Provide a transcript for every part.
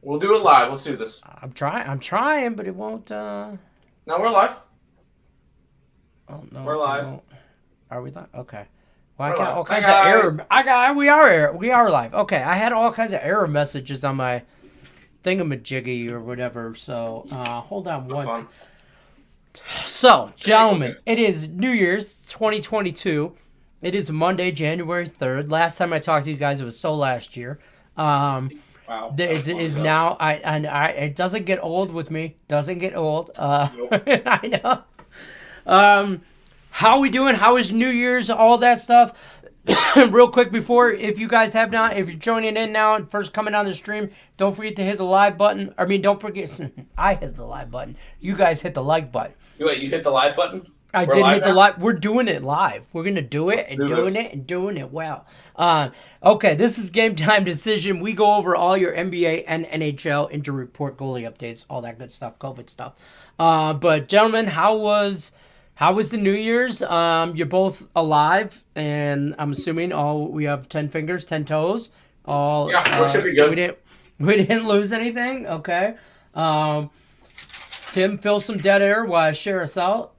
We'll do it live. Let's do this. I'm trying, but it won't. No, we're live. Oh We're no, it live. won't. Are we live? Okay. Well, I We're got live. all Hi kinds of error. guys. We are live. Okay, I had all kinds of error messages on my thingamajiggy or whatever. So hold on Have once. fun. So, Hey, go gentlemen, good. it is New Year's 2022. It is Monday, January 3rd. Last time I talked to you guys, it was last year. Wow, that was It long is ago. now. It doesn't get old with me. Doesn't get old. Nope. I know. How we doing? How is New Year's? All that stuff. Real quick before, if you guys have not, if you're joining in now and first coming on the stream, don't forget to hit the live button. I mean, don't forget. I hit the live button. You guys hit the like button. Wait, you hit the live button? I We're did live hit the now? live. We're doing it live. We're gonna do it Let's and do doing this. it and doing it well. Okay, this is Game Time Decision. We go over all your NBA and NHL injury report, goalie updates, all that good stuff, COVID stuff. But gentlemen, how was the New Year's? You're both alive, and I'm assuming all we have 10 fingers, 10 toes. All Yeah, we should be good. we didn't lose anything. Okay. Um, Tim, fill some dead air while I share us out.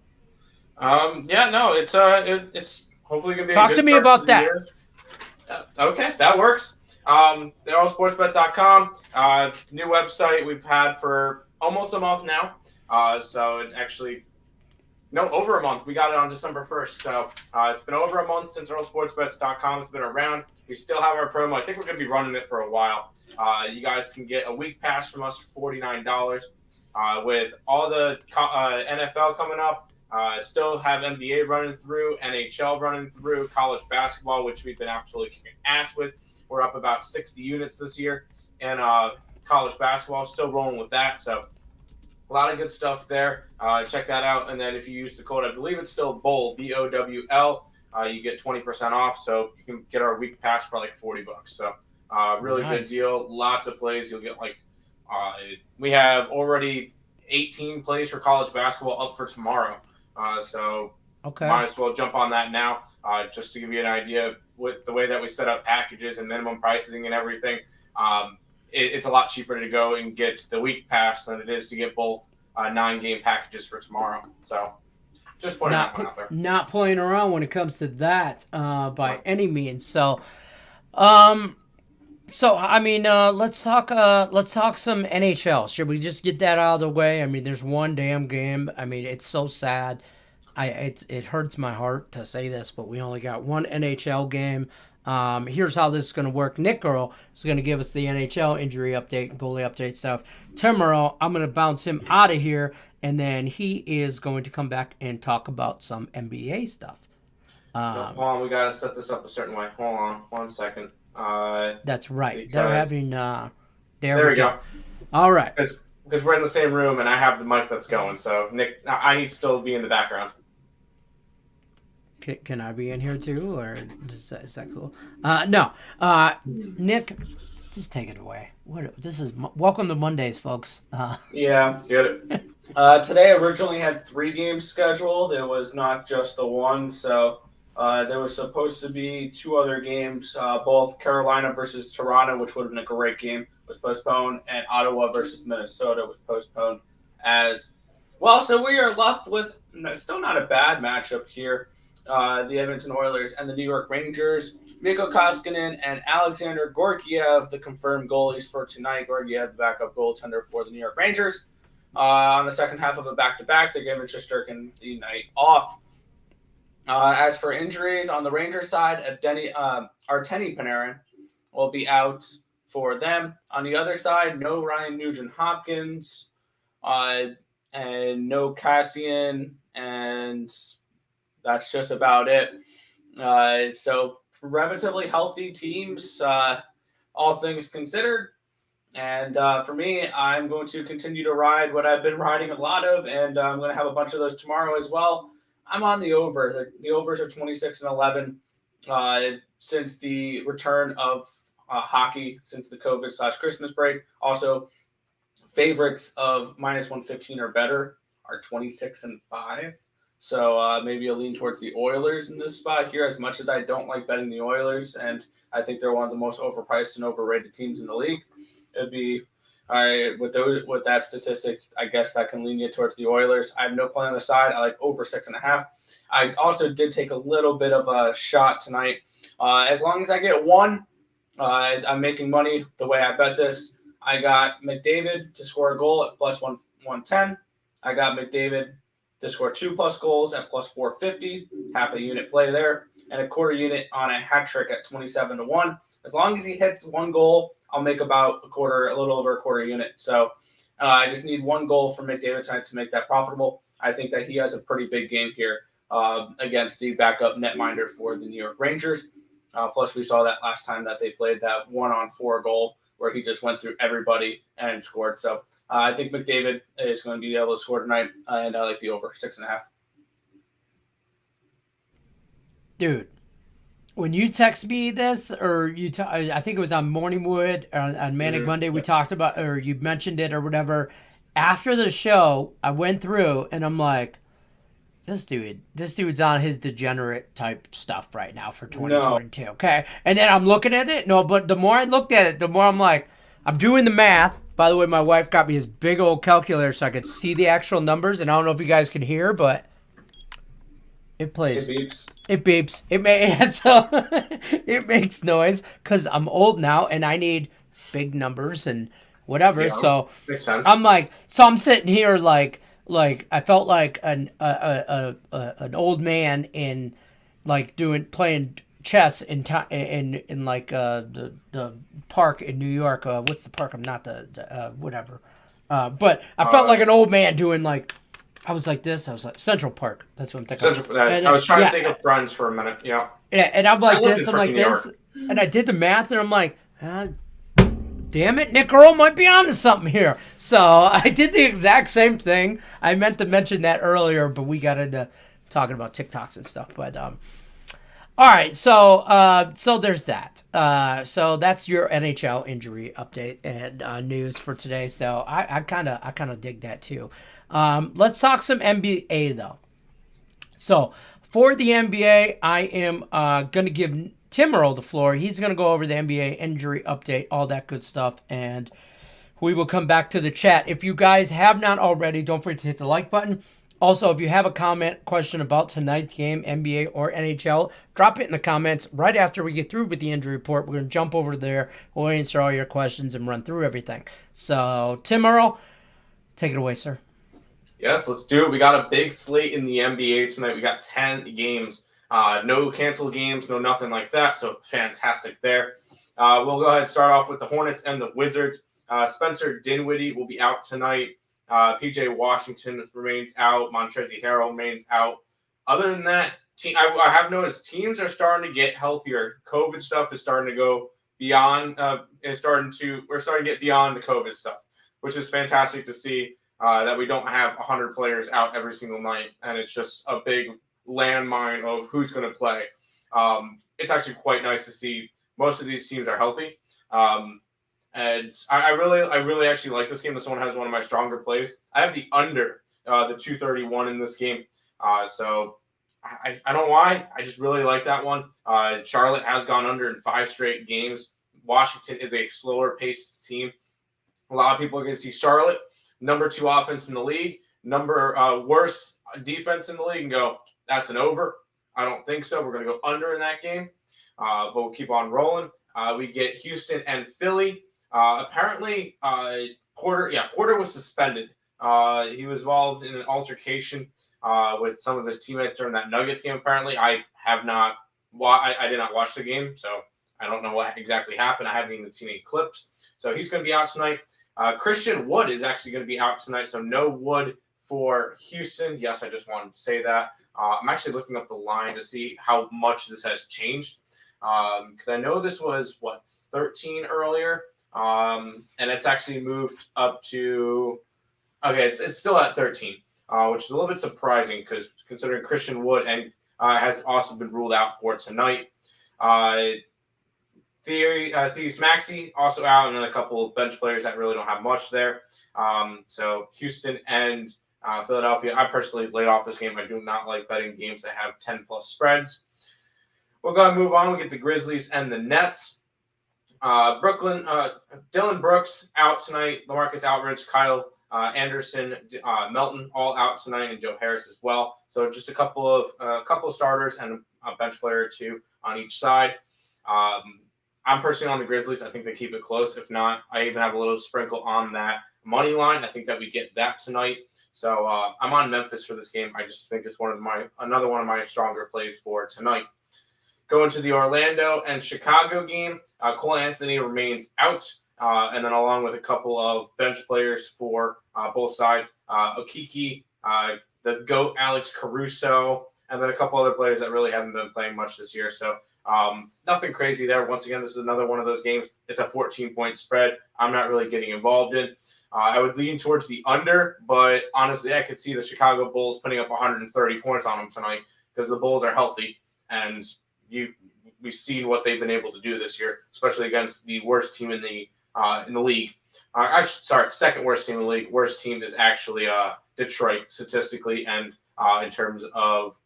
Yeah, no, it's hopefully gonna be a Talk good to me start to about the that. year. Okay, that works. TheAllSportsBet.com, new website we've had for almost a month now. So it's actually no, over a month. We got it on December 1st. So it's been over a month since EarlSportsBets.com has been around. We still have our promo. I think we're going to be running it for a while. You guys can get a week pass from us for $49. With all the NFL coming up, still have NBA running through, NHL running through, college basketball, which we've been absolutely kicking ass with. We're up about 60 units this year. And college basketball, still rolling with that. So a lot of good stuff there. Check that out. And then if you use the code, I believe it's still BOWL, BOWL, you get 20% off. So you can get our week pass for like $40. So really good Nice. deal. Lots of plays. You'll get like, we have already 18 plays for college basketball up for tomorrow. So Okay. might as well jump on that now. Just to give you an idea with the way that we set up packages and minimum pricing and everything. It's a lot cheaper to go and get the week pass than it is to get both 9-game packages for tomorrow. So just pointing that one out there. Not playing around when it comes to that by any means. Um, I mean, let's talk some NHL. Should we just get that out of the way? I mean, there's one damn game. I mean, it's so sad. It hurts my heart to say this, but we only got one NHL game. Here's how this is going to work. Nick Earl is going to give us the NHL injury update and goalie update stuff. Tomorrow, I'm going to bounce him out of here, and then he is going to come back and talk about some NBA stuff. No, hold on, we got to set this up a certain way. Hold on 1 second. That's right. They're Because having. There there we we go. go. All right. Because we're in the same room and I have the mic that's going. So Nick, I need to still be in the background. Can I be in here too, or is that cool? No. Nick, just take it away. What this is? Welcome to Mondays, folks. Yeah, get it. Today I originally had 3 games scheduled. It was not just the one. So there was supposed to be 2 other games. Both Carolina versus Toronto, which would have been a great game, was postponed, and Ottawa versus Minnesota was postponed as well. So we are left with still not a bad matchup here. The Edmonton Oilers and the New York Rangers. Mikko Koskinen and Alexander Gorgiev, the confirmed goalies for tonight. Gorgiev, the backup goaltender for the New York Rangers. On the second half of a back-to-back, they're giving Shesterkin the night off. As for injuries on the Rangers side, Artemi Panarin will be out for them. On the other side, no Ryan Nugent-Hopkins, and no Cassian, and that's just about it. So relatively healthy teams, all things considered. And for me, I'm going to continue to ride what I've been riding a lot of, and I'm going to have a bunch of those tomorrow as well. I'm on the over. The overs are 26 and 11 since the return of hockey since the COVID/Christmas break. Also, favorites of minus 115 or better are 26 and 5. So maybe a lean towards the Oilers in this spot here, as much as I don't like betting the Oilers, and I think they're one of the most overpriced and overrated teams in the league. It'd be With that statistic, I guess that can lean you towards the Oilers. I have no play on the side. I like over 6.5. I also did take a little bit of a shot tonight. As long as I get one, I'm making money the way I bet this. I got McDavid to score a goal at plus 110. I got McDavid to score 2+ goals at plus 450, half a unit play there, and a quarter unit on a hat trick at 27-1. As long as he hits one goal, I'll make about a little over a quarter unit. So I just need one goal from McDavid tonight to make that profitable. I think that he has a pretty big game here against the backup netminder for the New York Rangers. Plus, we saw that last time that they played that 1-on-4 goal where he just went through everybody and scored. So I think McDavid is going to be able to score tonight, and I like the over 6.5. Dude, when you text me this, or I think it was on Morning Wood on Manic Monday, we talked about, or you mentioned it or whatever. After the show, I went through and I'm like, this dude's on his degenerate type stuff right now for 2022. No. Okay. And then I'm looking at it. No, but the more I looked at it, the more I'm like, I'm doing the math. By the way, my wife got me this big old calculator so I could see the actual numbers. And I don't know if you guys can hear, but it plays. It beeps. It beeps. So it makes noise because I'm old now and I need big numbers and whatever. Yeah, so makes sense. I'm sitting here like I felt like an old man in like playing chess in like the park in New York. What's the park? I'm not the whatever. But I felt like an old man doing like, I was like this. I was like Central Park. That's what I'm thinking. I was trying to think of Friends for a minute. Yeah. Yeah, and I'm like this. I'm like this, and I did the math, and I'm like, damn it, Nick Earl might be onto something here. So I did the exact same thing. I meant to mention that earlier, but we got into talking about TikToks and stuff. But all right, so there's that. So that's your NHL injury update and news for today. So I kind of dig that too. Let's talk some NBA though. So for the NBA, I am gonna give Tim Earl the floor. He's going to go over the NBA injury update, all that good stuff, and we will come back to the chat. If you guys have not already, don't forget to hit the like button. Also, if you have a comment, question about tonight's game, NBA or NHL, drop it in the comments right after we get through with the injury report. We're going to jump over there. We'll answer all your questions and run through everything. So, Tim Earl, take it away, sir. Yes, let's do it. We got a big slate in the NBA tonight. We got 10 games. No canceled games, no nothing like that. So fantastic there. We'll go ahead and start off with the Hornets and the Wizards. Spencer Dinwiddie will be out tonight. PJ Washington remains out. Montrezl Harrell remains out. Other than that, I have noticed teams are starting to get healthier. COVID stuff is starting to go beyond. We're starting to get beyond the COVID stuff, which is fantastic to see. That we don't have 100 players out every single night, and it's just a big landmine of who's going to play. It's actually quite nice to see most of these teams are healthy. And I really actually like this game. This one has one of my stronger plays. I have the under the 231 in this game. So I don't know why. I just really like that one. Charlotte has gone under in 5 straight games. Washington is a slower paced team. A lot of people are going to see Charlotte, number 2 offense in the league, worst defense in the league, and go, that's an over. I don't think so. We're going to go under in that game, but we'll keep on rolling. We get Houston and Philly. Apparently, Porter was suspended. He was involved in an altercation with some of his teammates during that Nuggets game. Apparently, I did not watch the game, so I don't know what exactly happened. I haven't even seen any clips. So he's going to be out tonight. Christian Wood is actually going to be out tonight, so no Wood for Houston. Yes, I just wanted to say that. I'm actually looking up the line to see how much this has changed, because I know this was, 13 earlier, and it's actually moved up to – okay, it's still at 13, which is a little bit surprising because considering Christian Wood has also been ruled out for tonight. Thieves Maxey also out, and then a couple of bench players that really don't have much there. So Houston and Philadelphia, I personally laid off this game. I do not like betting games that have 10+ spreads. We'll go ahead and move on. We'll get the Grizzlies and the Nets. Brooklyn, Dylan Brooks out tonight. LaMarcus Aldridge, Kyle Anderson, Melton all out tonight, and Joe Harris as well. So just a couple of starters and a bench player or two on each side. I'm personally on the Grizzlies. I think they keep it close. If not, I even have a little sprinkle on that money line. I think that we get that tonight. So I'm on Memphis for this game. I just think it's another one of my stronger plays for tonight. Going to the Orlando and Chicago game, Cole Anthony remains out, and then along with a couple of bench players for both sides, Okiki, the GOAT Alex Caruso, and then a couple other players that really haven't been playing much this year. So nothing crazy there. Once again, this is another one of those games. It's a 14-point spread. I'm not really getting involved in. I would lean towards the under, but honestly, I could see the Chicago Bulls putting up 130 points on them tonight because the Bulls are healthy, and we've seen what they've been able to do this year, especially against the worst team in the league. Second worst team in the league. Worst team is actually Detroit statistically and in terms of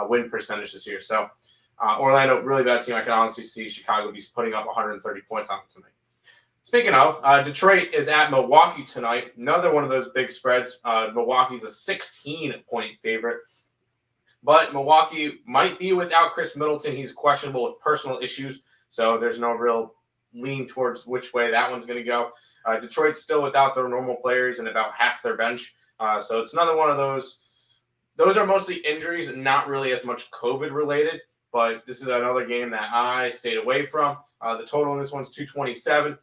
win percentage this year. So Orlando, really bad team. I can honestly see Chicago be putting up 130 points on them tonight. Speaking of, Detroit is at Milwaukee tonight. Another one of those big spreads. Milwaukee's a 16-point favorite. But Milwaukee might be without Chris Middleton. He's questionable with personal issues, so there's no real lean towards which way that one's going to go. Detroit's still without their normal players and about half their bench. So it's another one of those. Those are mostly injuries and not really as much COVID-related, but this is another game that I stayed away from. The total in this one's 227.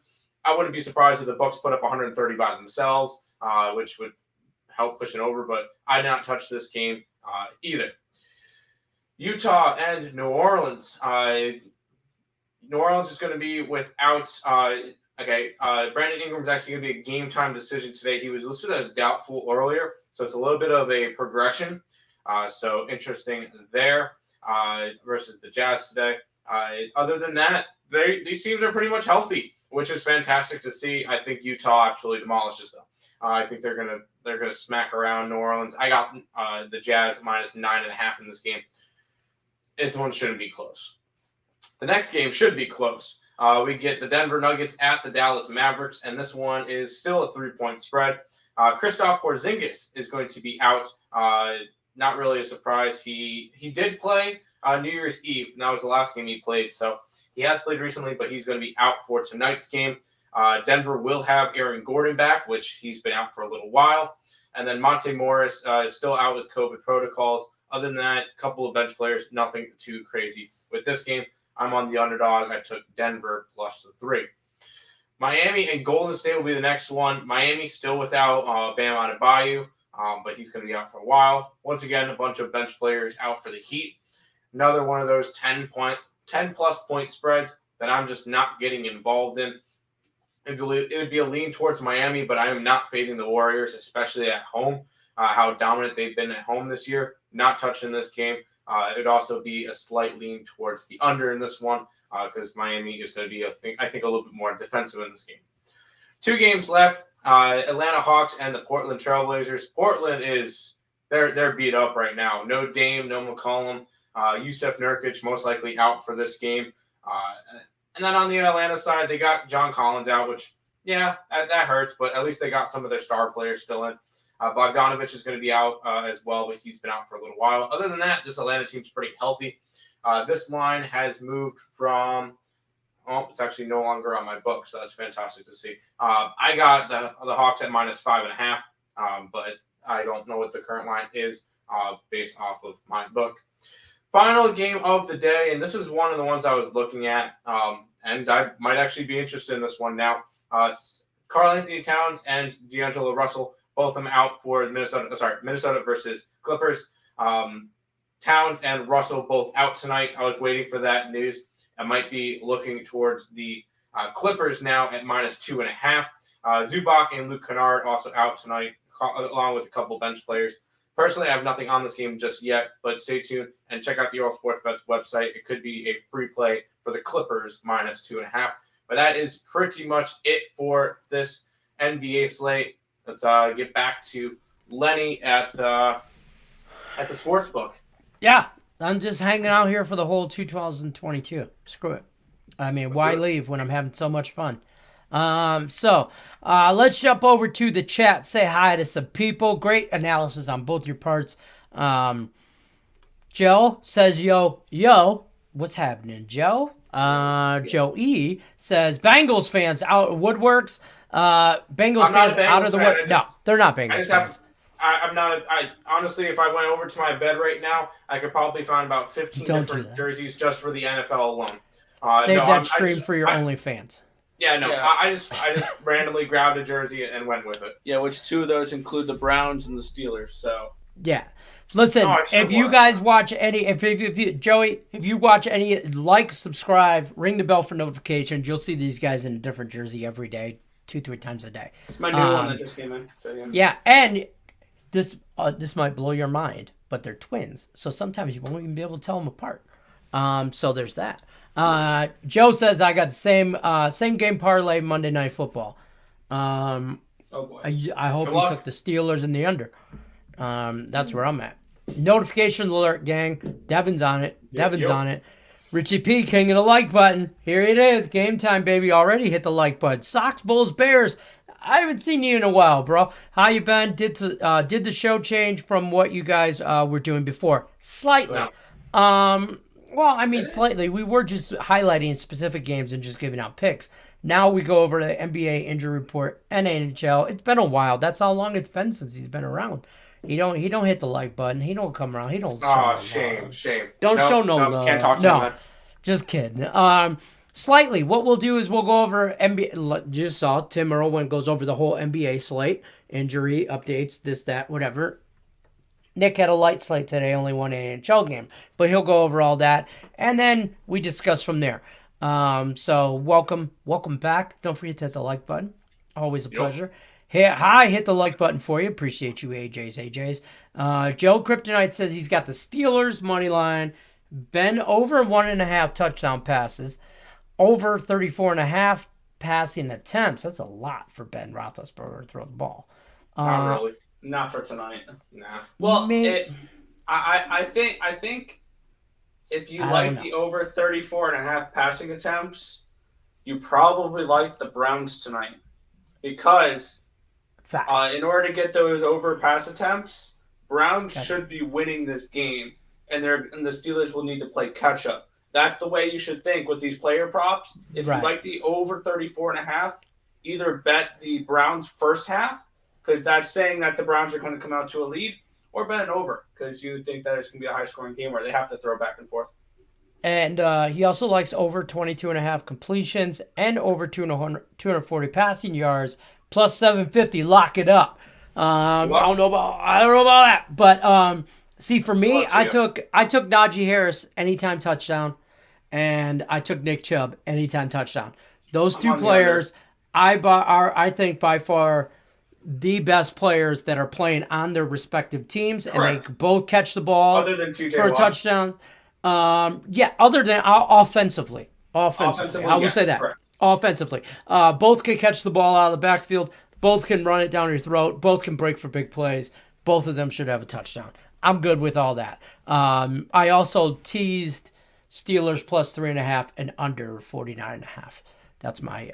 I wouldn't be surprised if the Bucks put up 130 by themselves, which would help push it over, but I did not touch this game either. Utah and New Orleans. New Orleans is going to be without Brandon Ingram's actually going to be a game time decision today. He was listed as doubtful earlier, so it's a little bit of a progression. So interesting there versus the Jazz today. Other than that, these teams are pretty much healthy, which is fantastic to see. I think Utah absolutely demolishes them. I think they're gonna smack around New Orleans. I got the Jazz minus 9.5 in this game. This one shouldn't be close. The next game should be close. We get the Denver Nuggets at the Dallas Mavericks, and this one is still a 3-point spread. Kristaps Porzingis is going to be out. Not really a surprise. He did play New Year's Eve, and that was the last game he played. So he has played recently, but he's going to be out for tonight's game. Denver will have Aaron Gordon back, which he's been out for a little while. And then Monte Morris is still out with COVID protocols. Other than that, a couple of bench players, nothing too crazy with this game. I'm on the underdog. I took Denver plus the 3. Miami and Golden State will be the next one. Miami still without Bam Adebayo, but he's going to be out for a while. Once again, a bunch of bench players out for the Heat. Another one of those 10-plus point spreads that I'm just not getting involved in. It would be a lean towards Miami, but I am not fading the Warriors, especially at home. How dominant they've been at home this year. Not touching this game. It would also be a slight lean towards the under in this one because Miami is going to be, I think, a little bit more defensive in this game. 2 games left. Atlanta Hawks and the Portland Trailblazers. Portland they're beat up right now. No Dame, no McCollum. Yusuf Nurkic most likely out for this game. And then on the Atlanta side, they got John Collins out, which, yeah, that hurts, but at least they got some of their star players still in. Bogdanovich is going to be out as well, but he's been out for a little while. Other than that, this Atlanta team's pretty healthy. This line has moved from it's actually no longer on my book, so that's fantastic to see. I got the Hawks at minus 5.5, but I don't know what the current line is based off of my book. Final game of the day, and this is one of the ones I was looking at, and I might actually be interested in this one now. Karl-Anthony Towns and D'Angelo Russell, both of them out for Minnesota versus Clippers. Towns and Russell both out tonight. I was waiting for that news. I might be looking towards the Clippers now at minus 2.5. Zubac and Luke Kennard also out tonight, along with a couple bench players. Personally, I have nothing on this game just yet, but stay tuned and check out the Euro Sports Bets website. It could be a free play for the Clippers minus 2.5. But that is pretty much it for this NBA slate. Let's get back to Lenny at the sports book. Yeah, I'm just hanging out here for the whole 2022. Screw it. I mean, Let's why do it. leave when I'm having so much fun? Let's jump over to the chat. Say hi to some people. Great analysis on both your parts. Joe says, yo, what's happening, Joe? Joe E says, Bengals fans out of woodworks. Bengals I'm not fans a Bengals out of the fan, wood. No, they're not I Bengals just fans. I'm not. I honestly, if I went over to my bed right now, I could probably find about 15 Don't do different that. jerseys just for the NFL alone. Save no, that stream for your OnlyFans. Yeah, no, Yeah. I just randomly grabbed a jersey and went with it. Yeah, which two of those include the Browns and the Steelers. So Yeah. Listen, Oh, I should've if you worn guys watch any, if you, Joey, if you watch any, like, subscribe, ring the bell for notifications. You'll see these guys in a different jersey every day, 2-3 times a day. it's my new one that just came in. So yeah. Yeah, and this might blow your mind, but they're twins, so sometimes you won't even be able to tell them apart. So there's that. Joe says I got the same game parlay Monday Night Football. Oh boy. I hope Good you luck. took the Steelers in the under. That's where I'm at. Notification alert, gang. Devin's on it. Devin's yep. on it. Richie P, king of the like button. Here it is. Game time, baby. Already hit the like button. Sox, Bulls, Bears. I haven't seen you in a while, bro. How you been? Did the show change from what you guys were doing before? Slightly. No. Well, I mean, slightly. We were just highlighting specific games and just giving out picks. Now we go over the NBA injury report and NHL. It's been a while. That's how long it's been since he's been around. He don't hit the like button. He don't come around. He don't. Oh, show shame. Don't No, show no love. Can't talk to No. him then. Just kidding. Slightly. What we'll do is we'll go over NBA. Just saw Tim Irwin goes over the whole NBA slate, injury updates, this, that, whatever. Nick had a light slate today, only one NHL game, but he'll go over all that, and then we discuss from there. So welcome back. Don't forget to hit the like button. Always a pleasure. Hit the like button for you. Appreciate you, AJs. Joe Kryptonite says he's got the Steelers money line. Ben over 1.5 touchdown passes. Over 34.5 passing attempts. That's a lot for Ben Roethlisberger to throw the ball. Not really. Not for tonight. Nah. Well, Maybe- I think if you I like don't know. the over 34.5 passing attempts, you probably like the Browns tonight because Facts. in order to get those over pass attempts, Browns Gotcha. should be winning this game, and the Steelers will need to play catch up. That's the way you should think with these player props. If Right. you like the over 34.5, either bet the Browns first half because that's saying that the Browns are going to come out to a lead, or bet an over because you think that it's going to be a high scoring game where they have to throw back and forth. And he also likes over 22.5 completions and over 240 passing yards plus 750. Lock it up. I don't know about that, but see, for me, I took Najee Harris anytime touchdown, and I took Nick Chubb anytime touchdown. Those two on the players, are I think by far the best players that are playing on their respective teams, and they Correct. both catch the ball Other than TJ for a Watt. touchdown. Other than offensively, I will yes, say that. correct. Offensively, both can catch the ball out of the backfield. Both can run it down your throat. Both can break for big plays. Both of them should have a touchdown. I'm good with all that. I also teased Steelers plus 3.5 and under 49.5. That's my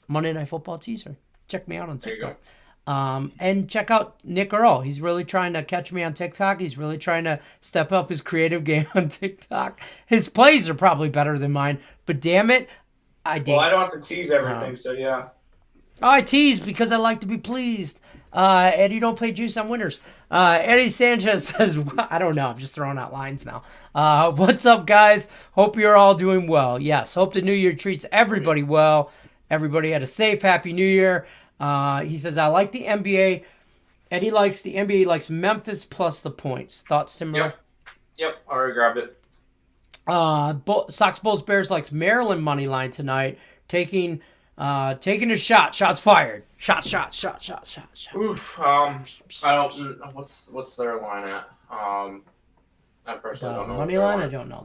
Monday Night Football teaser. Check me out on There you TikTok. And check out Nick Earl. He's really trying to catch me on TikTok. He's really trying to step up his creative game on TikTok. His plays are probably better than mine, but damn it, I dance. Well, I don't have to tease everything, so yeah. I tease because I like to be pleased. Eddie don't play juice on winners. Eddie Sanchez says, I don't know. I'm just throwing out lines now. What's up, guys? Hope you're all doing well. Yes, hope the new year treats everybody well. Everybody had a safe, happy new year. He says, I like the NBA. Eddie likes the NBA, likes Memphis plus the points. Thoughts, similar? Yep. I already grabbed it. Sox, Bulls, Bears likes Maryland money line tonight. Taking a shot. Shots fired. Shot. Oof. I don't. What's their line at? I personally don't know. Money line? I don't know.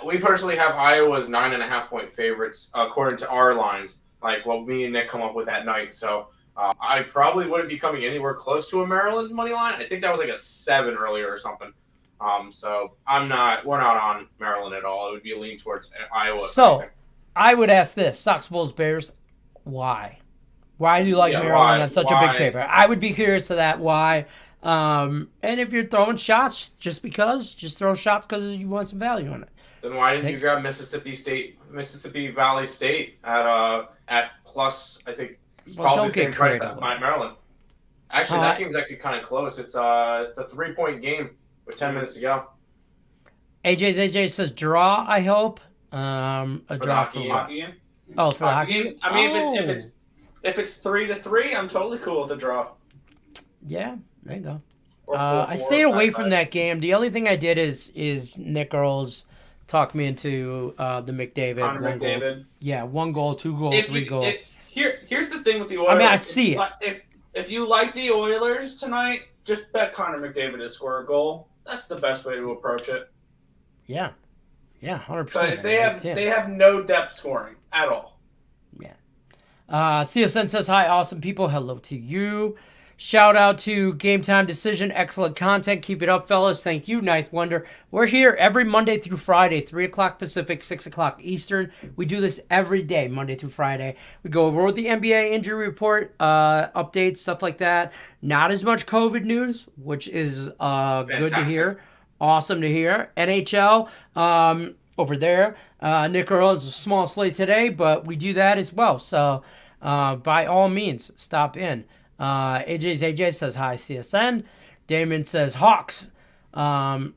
We personally have Iowa's 9.5-point favorites according to our lines, like what me and Nick come up with at night. So I probably wouldn't be coming anywhere close to a Maryland money line. I think that was like a 7 earlier or something. So we're not on Maryland at all. It would be a lean towards Iowa. So I would ask this: Sox, Bulls, Bears. Why? Why do you like Maryland on such a big favorite? I would be curious to that. Why? And if you're throwing shots just because, just throw shots because you want some value on it. Then why didn't you grab Mississippi Valley State at plus? I think probably the same price that Maryland. Actually, that game's actually kind of close. It's a 3-point game with 10 minutes to go. AJ says draw. I hope. A draw for hockey game. Oh, for the hockey game. I mean, if it's 3-3, I'm totally cool with a draw. Yeah, there you go. I stayed away from that game. The only thing I did is Nick Earls talked me into the McDavid. Connor McDavid. Yeah, 1 goal, 2 goal, 3 goal. Here's the thing with the Oilers. I mean, I see it. If you like the Oilers tonight, just bet Connor McDavid to score a goal. That's the best way to approach it. Yeah. Yeah, 100%. Because they have no depth scoring at all. Yeah. CSN says, hi, awesome people. Hello to you. Shout out to Game Time Decision. Excellent content. Keep it up, fellas. Thank you, Ninth Wonder. We're here every Monday through Friday, 3 o'clock Pacific, 6 o'clock Eastern. We do this every day, Monday through Friday. We go over the NBA injury report, updates, stuff like that. Not as much COVID news, which is good to hear. Awesome to hear. NHL over there. Nick Earl is a small slate today, but we do that as well. So by all means, stop in. AJ says hi, CSN. Damon says Hawks. And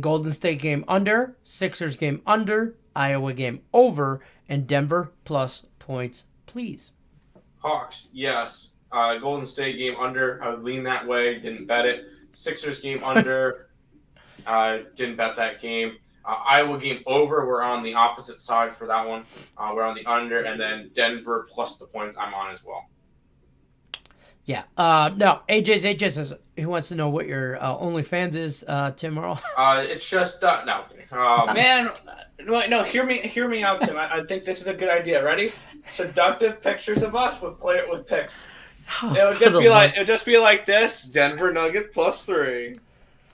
Golden State game under. Sixers game under. Iowa game over. And Denver plus points, please. Hawks, yes. Golden State game under. I would lean that way. Didn't bet it. Sixers game under. Didn't bet that game. Iowa game over. We're on the opposite side for that one. We're on the under. And then Denver plus the points I'm on as well. Yeah. No, AJ says he wants to know what your OnlyFans is, Tim Earl. It's just no. Man, no. Hear me out, Tim. I think this is a good idea. Ready? Seductive pictures of us with picks. It'll just be like this. Denver Nuggets plus 3.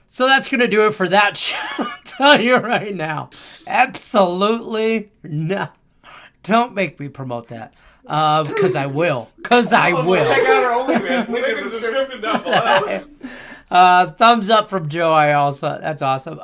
So that's gonna do it for that show. I'll tell you right now, absolutely no. Don't make me promote that. Because I will. Check out our OnlyFans. Link in the description down below. Thumbs up from Joe. That's awesome.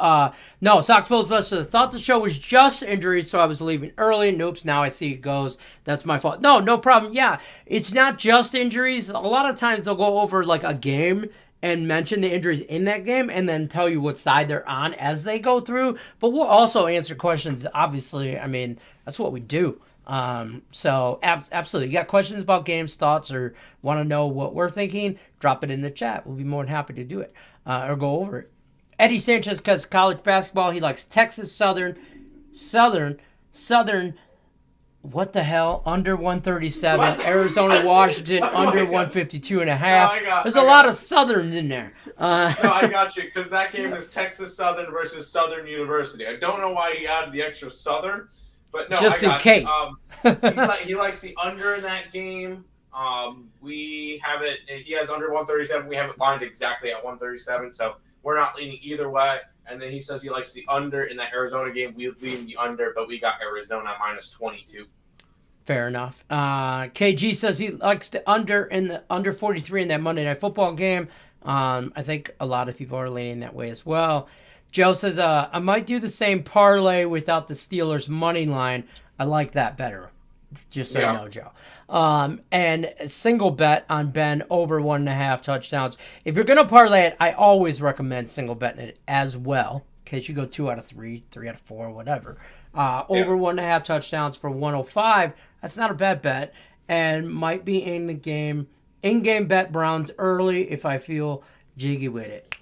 No, Sox Bulls Buster thought the show was just injuries, so I was leaving early. Nope, now I see it goes. That's my fault. No problem. Yeah, it's not just injuries. A lot of times they'll go over like a game and mention the injuries in that game and then tell you what side they're on as they go through. But we'll also answer questions. Obviously, I mean, that's what we do. So absolutely. You got questions about games, thoughts, or want to know what we're thinking, drop it in the chat. We'll be more than happy to do it, or go over it. Eddie Sanchez, because college basketball, he likes Texas Southern, what the hell, under 137, what? Arizona, Washington, under 152 and a half. No, There's a lot of Southerns in there. No, I got you, because that game is Texas Southern versus Southern University. I don't know why he added the extra Southern. But no, just in case. He likes the under in that game. We have it. He has under 137. We have it lined exactly at 137. So we're not leaning either way. And then he says he likes the under in that Arizona game. We lean the under, but we got Arizona minus 22. Fair enough. KG says he likes the under in the under 43 in that Monday Night Football game. I think a lot of people are leaning that way as well. Joe says, I might do the same parlay without the Steelers money line. I like that better, just so you know, Joe. And a single bet on Ben over 1.5 touchdowns. If you're going to parlay it, I always recommend single betting it as well, in case you go 2 out of 3, 3 out of 4, whatever. Over 1.5 touchdowns for 105. That's not a bad bet, and might be in the game. In-game bet Browns early if I feel jiggy with it.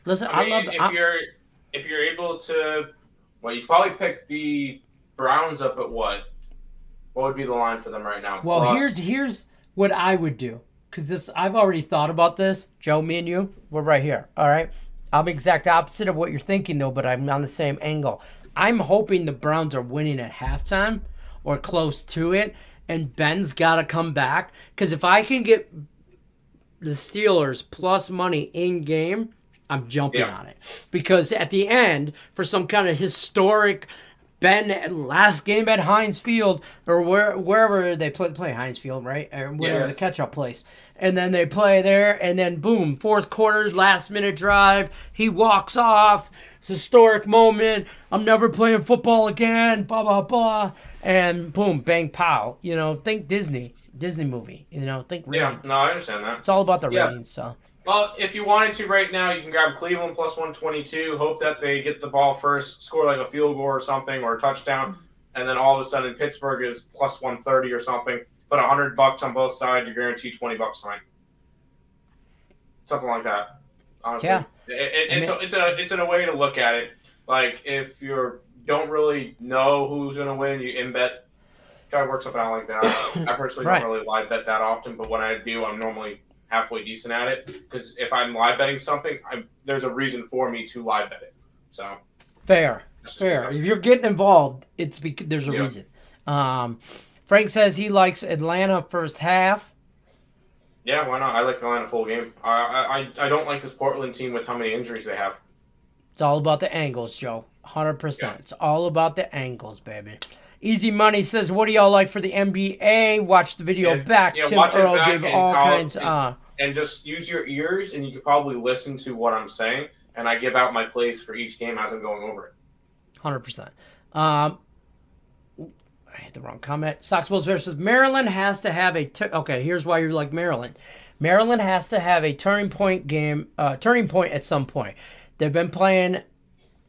Listen, I love. If you're able to, well, you probably pick the Browns up at what? What would be the line for them right now? Well, here's what I would do, because I've already thought about this. Joe, me and you, we're right here. All right, I'm exact opposite of what you're thinking though, but I'm on the same angle. I'm hoping the Browns are winning at halftime or close to it, and Ben's got to come back, because if I can get the Steelers plus money in game, I'm jumping on it. Because at the end, for some kind of historic been last game at Heinz Field or wherever they play Heinz Field, right? Or whatever the catch-up place. And then they play there, and then boom, fourth quarter, last-minute drive. He walks off. It's a historic moment. I'm never playing football again, blah, blah, blah. And boom, bang, pow. You know, think Disney movie. You know, think ratings. Yeah, no, I understand that. It's all about the ratings, so. Well, if you wanted to right now, you can grab Cleveland plus 122, hope that they get the ball first, score like a field goal or something, or a touchdown, and then all of a sudden Pittsburgh is plus 130 or something. Put $100 on both sides, you're guaranteed $20 tonight. Something like that. Honestly, yeah. It's in a way to look at it. Like if you don't really know who's going to win, you in bet. Try to work something out like that. I personally don't really live bet that often, but when I do, I'm normally halfway decent at it, because if I'm live betting something, there's a reason for me to live bet it. So fair. If you're getting involved, it's because there's a reason. Frank says he likes Atlanta first half. Yeah, why not? I like Atlanta full game. I don't like this Portland team with how many injuries they have. It's all about the angles, Joe. 100%. Yeah. It's all about the angles, baby. Easy Money says, what do y'all like for the NBA? Watch the video back. Tim Earl gave all kinds. And just use your ears, and you could probably listen to what I'm saying. And I give out my plays for each game as I'm going over it. 100%. I hit the wrong comment. Sox Bulls versus Maryland has to have a... okay, here's why you like Maryland. Maryland has to have a turning point at some point. They've been playing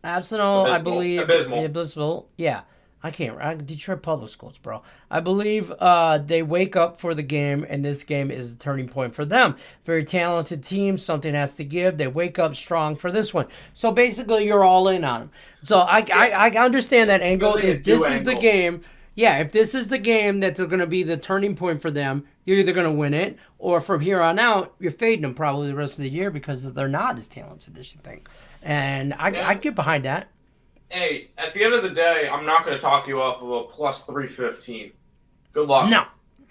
Abstinal, I believe. Abysmal. Yeah. I can't. Detroit Public Schools, bro. I believe they wake up for the game, and this game is a turning point for them. Very talented team. Something has to give. They wake up strong for this one. So basically, you're all in on them. So I understand that angle. Is the game. Yeah, if this is the game that's going to be the turning point for them, you're either going to win it, or from here on out, you're fading them probably the rest of the year because they're not as talented as you think. And I get behind that. Hey, at the end of the day, I'm not going to talk you off of a plus 315. Good luck. No,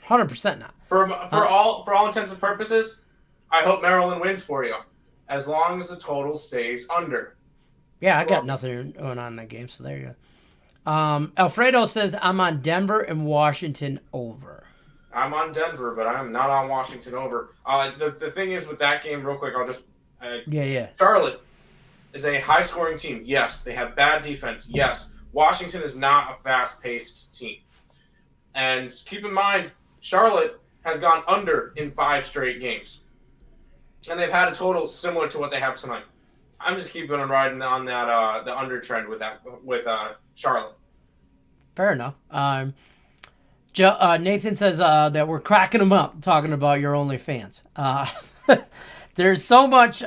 100% not. For all intents and purposes, I hope Maryland wins for you, as long as the total stays under. Yeah, I got nothing going on in that game, so there you go. Alfredo says, I'm on Denver and Washington over. I'm on Denver, but I'm not on Washington over. The thing is with that game, real quick, I'll just... Charlotte is a high-scoring team. Yes. They have bad defense. Yes. Washington is not a fast-paced team. And keep in mind, Charlotte has gone under in 5 straight games. And they've had a total similar to what they have tonight. I'm just keeping on riding on that the under trend with Charlotte. Fair enough. Nathan says that we're cracking them up talking about your OnlyFans. There's so much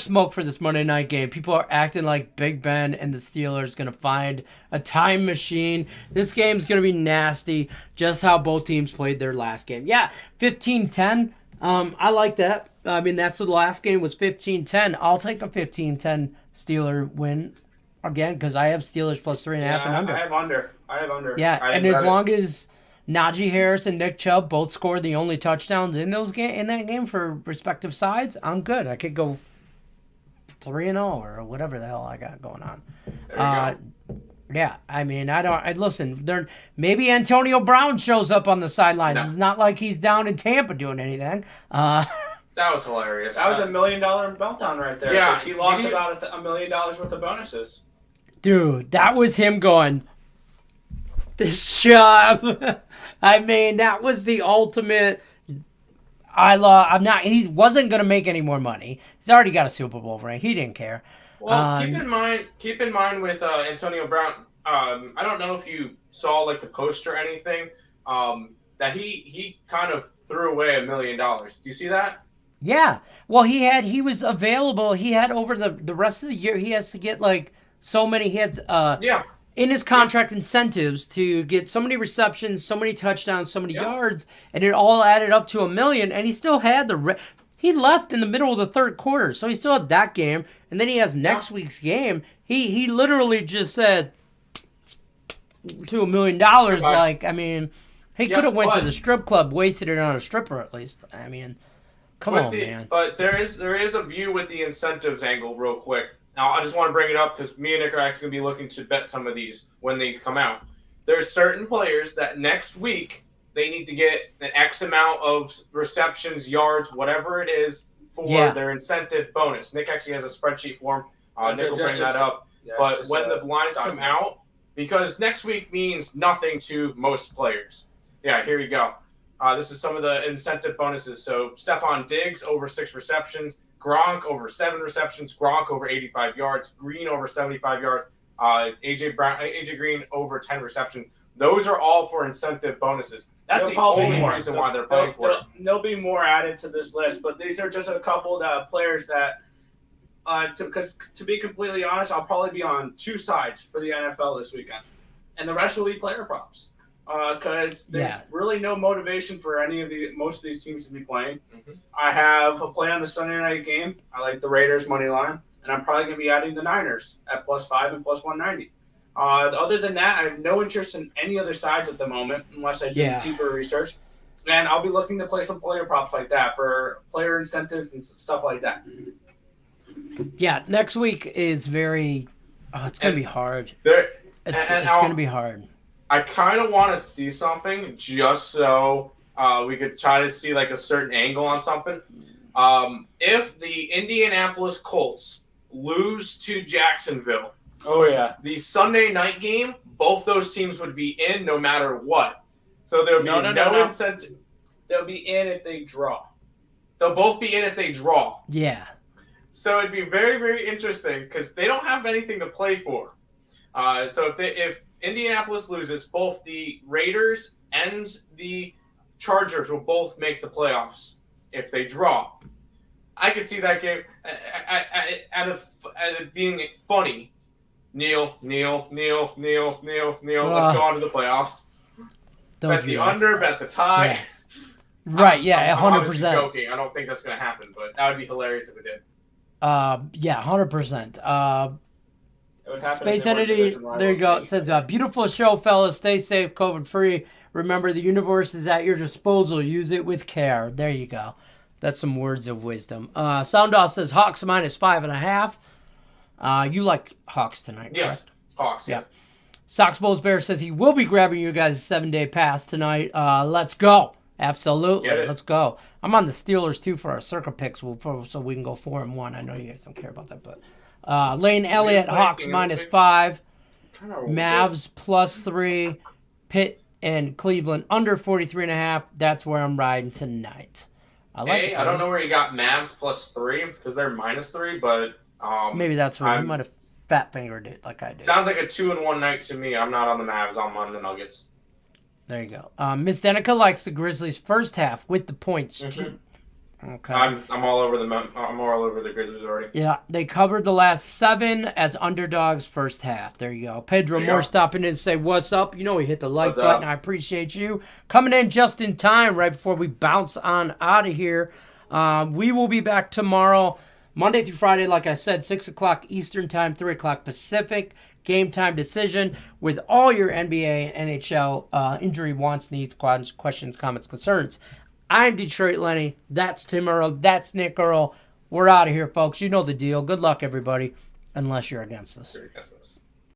smoke for this Monday night game. People are acting like Big Ben and the Steelers going to find a time machine. This game's going to be nasty, just how both teams played their last game. Yeah, 15-10. I like that. I mean, that's what the last game was, 15-10. I'll take a 15-10 Steeler win again because I have Steelers plus 3.5 and under. I have under. Yeah, and as long as Najee Harris and Nick Chubb both scored the only touchdowns in that game for respective sides, I'm good. I could go 3-0 or whatever the hell I got going on. There you go. Yeah, I mean, listen. Maybe Antonio Brown shows up on the sidelines. No. It's not like he's down in Tampa doing anything. That was hilarious. That was $1 million meltdown right there. Yeah, he lost about $1 million worth of bonuses. Dude, that was him going, this job. I mean, that was the ultimate. He wasn't going to make any more money. He's already got a Super Bowl ring. He didn't care. Well, keep in mind with Antonio Brown. I don't know if you saw like the post or anything. That he kind of threw away $1 million. Do you see that? Yeah. Well, he was available. He had over the rest of the year. He has to get like so many hits. In his contract incentives to get so many receptions, so many touchdowns, so many yards, and it all added up to $1 million. And he still had he left in the middle of the third quarter, so he still had that game, and then he has next week's game. He literally just said to $1 million. Like, I mean, he could have went to the strip club, wasted it on a stripper at least. I mean, come on, man. But there is a view with the incentives angle, real quick. Now, I just want to bring it up because me and Nick are actually going to be looking to bet some of these when they come out. There's certain players that next week they need to get an X amount of receptions, yards, whatever it is for their incentive bonus. Nick actually has a spreadsheet for him. Nick will bring that up. Yeah, but when the lines come out, because next week means nothing to most players. Yeah, here you go. This is some of the incentive bonuses. So Stephon Diggs over 6 receptions. Gronk over 7 receptions, Gronk over 85 yards, Green over 75 yards, AJ Green over 10 receptions. Those are all for incentive bonuses. That's the only reason why they're playing for it. There'll be more added to this list, but these are just a couple of players that, because to be completely honest, I'll probably be on 2 sides for the NFL this weekend, and the rest will be player props. Because there's really no motivation for most of these teams to be playing. Mm-hmm. I have a play on the Sunday night game. I like the Raiders money line, and I'm probably going to be adding the Niners at +5 and +190. Other than that, I have no interest in any other sides at the moment, unless I do deeper research. And I'll be looking to play some player props like that for player incentives and stuff like that. Yeah, next week is very. It's going to be hard. It's going to be hard. I kind of want to see something just so we could try to see like a certain angle on something. If the Indianapolis Colts lose to Jacksonville, the Sunday night game, both those teams would be in no matter what. So there would be no incentive. They'll be in if they draw. They'll both be in if they draw. Yeah. So it'd be very, very interesting because they don't have anything to play for. So if Indianapolis loses, both the Raiders and the Chargers will both make the playoffs if they draw. I could see that game at it being funny. Neil. Let's go on to the playoffs. Bet the under, bet the tie. Yeah. Right, yeah, 100%. I'm joking. I don't think that's going to happen, but that would be hilarious if it did. 100%. Space Entity, there you go. It says, beautiful show, fellas. Stay safe, COVID-free. Remember, the universe is at your disposal. Use it with care. There you go. That's some words of wisdom. Soundoff says, Hawks -5.5. You like Hawks tonight, yes, correct? Hawks, yeah. Sox Bulls Bear says he will be grabbing you guys' 7-day pass tonight. Let's go. Absolutely. Let's go. I'm on the Steelers, too, for our circle picks so we can go 4-1. I know you guys don't care about that, but... Lane Elliott, Hawks -5. Mavs +3. Pitt and Cleveland under 43.5. That's where I'm riding tonight. I don't know where you got Mavs +3 because they're -3, but maybe that's where you might have fat fingered it like I did. Sounds like a 2-1 night to me. I'm not on the Mavs. I'm on the Nuggets. There you go. Miss Denica likes the Grizzlies first half with the points too. Okay. I'm all over the Grizzlies already. Yeah, they covered the last 7 as underdogs first half. There you go. Pedro Moore stopping in to say what's up. You know he hit the like button. I appreciate you coming in just in time right before we bounce on out of here. We will be back tomorrow, Monday through Friday, like I said, 6 o'clock Eastern time, 3 o'clock Pacific. Game time decision with all your NBA and NHL injury wants, needs, questions, comments, concerns. I'm Detroit Lenny. That's Tim Earl. That's Nick Earl. We're out of here, folks. You know the deal. Good luck, everybody, unless you're against us.